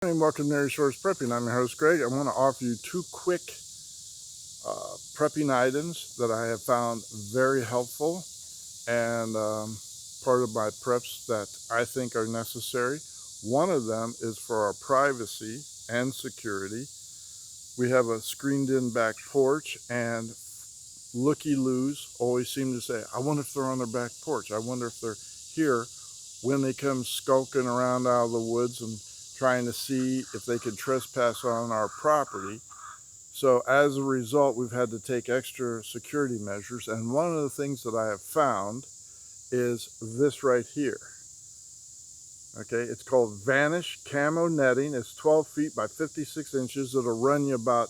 Welcome to Mary Shores Prepping. I'm your host Greg. I want to offer you two quick prepping items that I have found very helpful and part of my preps that I think are necessary. One of them is for our privacy and security. We have a screened-in back porch, and looky-loos always seem to say, I wonder if they're on their back porch. I wonder if they're here when they come skulking around out of the woods and trying to see if they could trespass on our property. So as a result, we've had to take extra security measures. And one of the things that I have found is this right here. Okay, it's called Vanish Camo Netting. It's 12 feet by 56 inches. It'll run you about,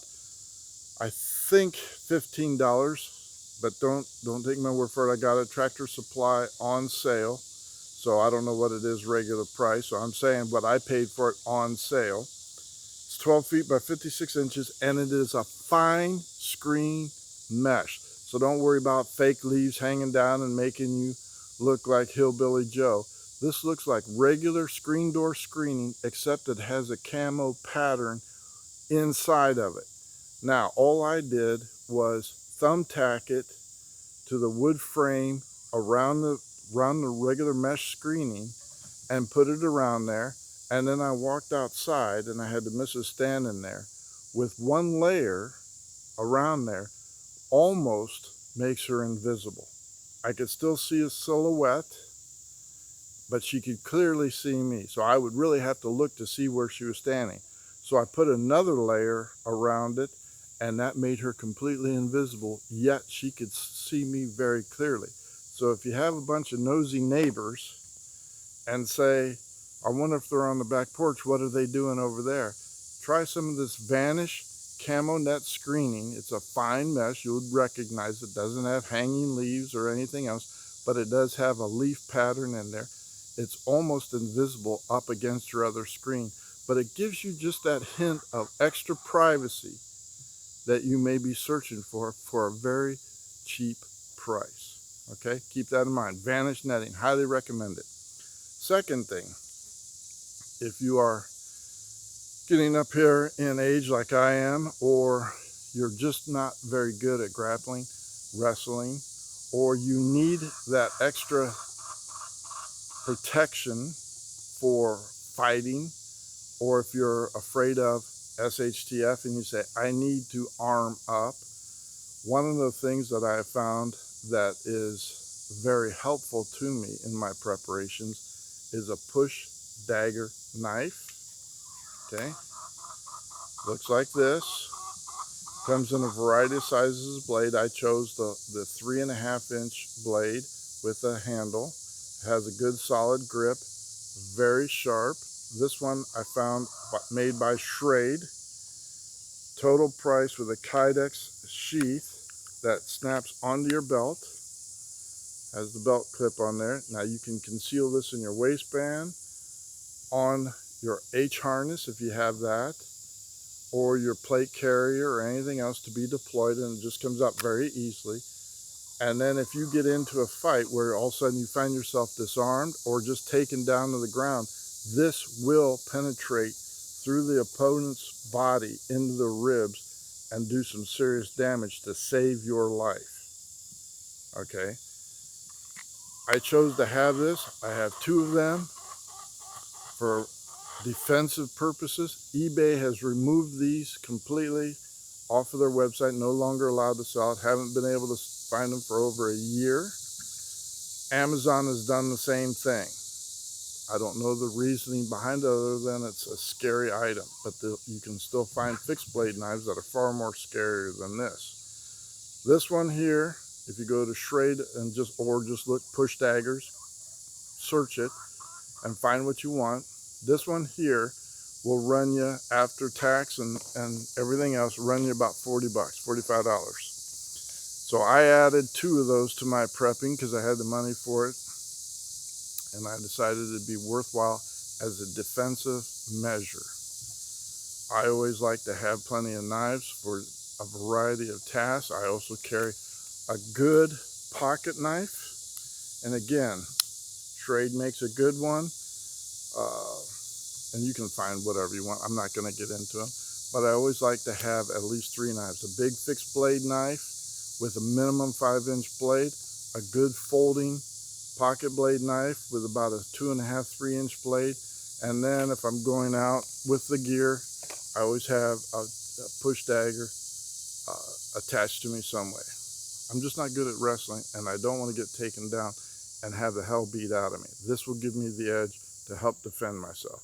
I think, $15. But don't take my word for it. I got a Tractor Supply on sale. So I don't know what it is regular price. So I'm saying what I paid for it on sale. It's 12 feet by 56 inches, and it is a fine screen mesh. So don't worry about fake leaves hanging down and making you look like Hillbilly Joe. This looks like regular screen door screening, except it has a camo pattern inside of it. Now, all I did was thumbtack it to the wood frame around the regular mesh screening and put it around there. And then I walked outside, and I had the missus standing there with one layer around there, almost makes her invisible. I could still see a silhouette, but she could clearly see me. So I would really have to look to see where she was standing. So I put another layer around it, and that made her completely invisible, yet she could see me very clearly. So if you have a bunch of nosy neighbors and say, I wonder if they're on the back porch, what are they doing over there? Try some of this Vanish Camo Net screening. It's a fine mesh. You would recognize it. Doesn't have hanging leaves or anything else, but it does have a leaf pattern in there. It's almost invisible up against your other screen, but it gives you just that hint of extra privacy that you may be searching for a very cheap price. Okay, keep that in mind. Vanish Netting, highly recommend it. Second thing, if you are getting up here in age like I am, or you're just not very good at grappling, wrestling, or you need that extra protection for fighting, or if you're afraid of SHTF and you say, I need to arm up, one of the things that I have found that is very helpful to me in my preparations is a push dagger knife. Okay, looks like this. Comes in a variety of sizes of blade. I chose the 3.5-inch blade with a handle. It has a good solid grip, very sharp. This one I found made by Schrade. Total price with a Kydex sheath that snaps onto your belt. Has the belt clip on there. Now you can conceal this in your waistband, on your H harness if you have that, or your plate carrier or anything else to be deployed, and it just comes up very easily. And then if you get into a fight where all of a sudden you find yourself disarmed or just taken down to the ground, this will penetrate through the opponent's body into the ribs and do some serious damage to save your life. Okay, I chose to have this. I have two of them for defensive purposes. eBay has removed these completely off of their website, no longer allowed to sell it. Haven't been able to find them for over a year. Amazon has done the same thing. I don't know the reasoning behind it other than it's a scary item, but you can still find fixed blade knives that are far more scarier than this. This one here, if you go to Schrade and just look push daggers, search it and find what you want. This one here will run you, after tax and everything else, run you about $40, $45. So I added two of those to my prepping because I had the money for it, and I decided it'd be worthwhile as a defensive measure. I always like to have plenty of knives for a variety of tasks. I also carry a good pocket knife, and again, Schrade makes a good one. and you can find whatever you want. I'm not going to get into them, but I always like to have at least 3 knives. A big fixed blade knife with a minimum 5-inch blade, a good folding pocket blade knife with about a 2.5, 3-inch blade, and then if I'm going out with the gear, I always have a push dagger attached to me some way. I'm just not good at wrestling, and I don't want to get taken down and have the hell beat out of me. This will give me the edge to help defend myself.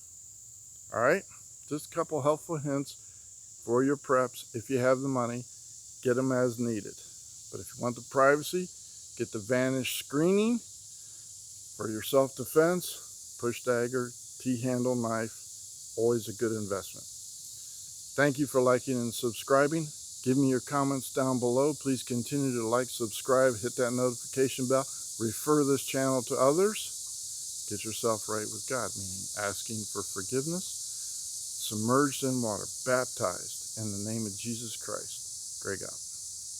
All right, just a couple helpful hints for your preps. If you have the money, get them as needed. But if you want the privacy, get the Vanish screening for your self-defense. Push dagger, T-handle knife, always a good investment. Thank you for liking and subscribing. Give me your comments down below. Please continue to like, subscribe, hit that notification bell. Refer this channel to others. Get yourself right with God, meaning asking for forgiveness. Submerged in water, baptized in the name of Jesus Christ. Greg out.